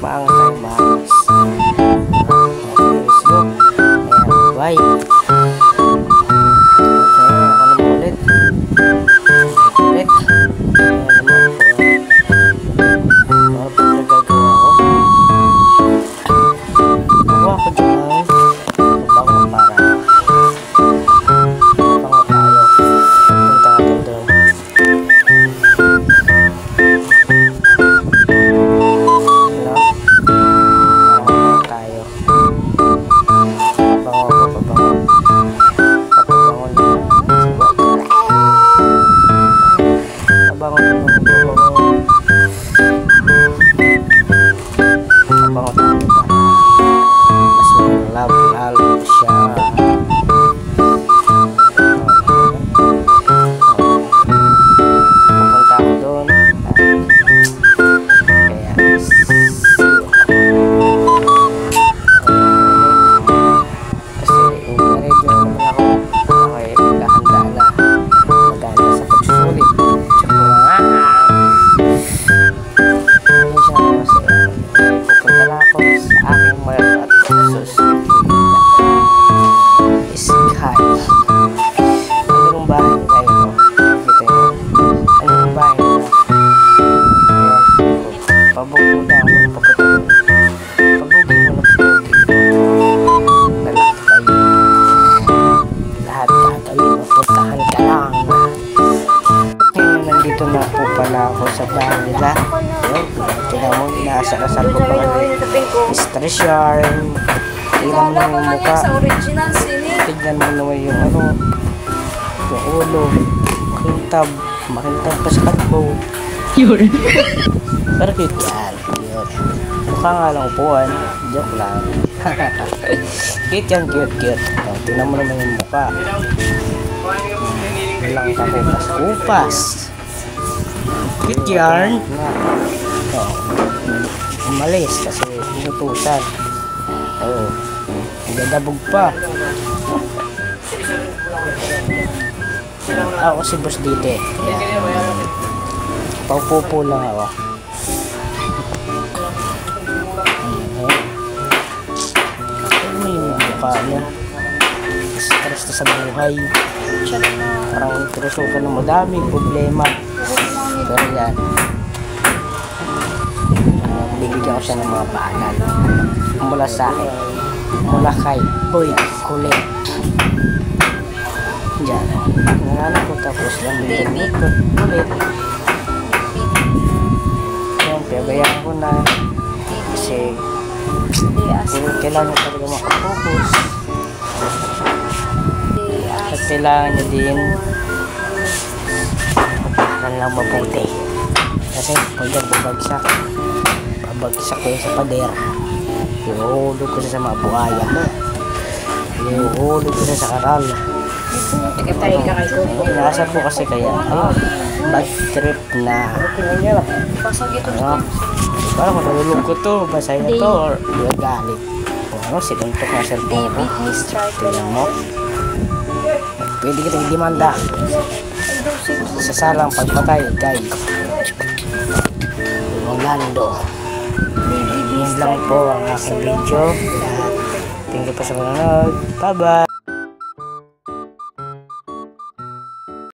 maangas tayo, maangas. Okay, let's go. Ayan, bye. Okay, ako naman ulit. Ulit. Ayan naman po. Para po nagagawa ko. Gawa ko dyan. Bango para. Bango tayo. Punta natin doon. Lalo siya. Pupunta ako doon. Kaya kasi ready naman ako. Okay, handa na. Maganda sa pagsusulit. Tsaka hindi siya kasi pupunta na ako sa aking mga susulit. Sky. Ano yung bahay nila yun? Dito yun. Ano yung bahay nila? Pabugi mo lang. Pabugi mo na pabugi. Lalaki kayo. Lahat gagawin. Puntahan ka lang. Ngayon, nandito na po pala ako sa bahay nila. Tingnan mo, inaasal-asal ko pa kami. Stress yarn. Tingnan mo na yung mukha. Tignan mo naman yung ano, yung ulo, makintab pa sa katbo. Yun. Pero cute yan. Yun. Mukha nga lang upuan. Joke lang. Cute yan, cute. O, tignan mo naman yung mukha. Walang kakupas. Cute yan. O, umalis kasi inutusan. Oo. Dadabog pa. Ako si Boss Dite. Paupupo lang ako. Ano yung mukha niya? Stress na sa buhay. Parang truso ka ng madaming problema. Pero yan. Bibigyan ko siya ng mga paanan. Mula sa akin. Mula kay Boy Kulit. Diyan. Nangalan ko tapos lang dito ulit. Yan, pinabayaan ko na. Kasi kailangan talaga makapokus. At kailangan nyo din magpakan lang mabuti. Kasi pag babagsak ko yun sa pader. Iuhulog ko siya sa mga buhaya. Iuhulog ko siya sa karal. Inaasar ko kasi kaya bad trip na parang matulog ko to, basay na to or galit. Sinuntok na cellphone ko. Tingnan mo. Pwede kitang demanda sa salang pagpatay kay Rolando. Yun lang po ang aking video. Thank you po sa panonood. Bye bye.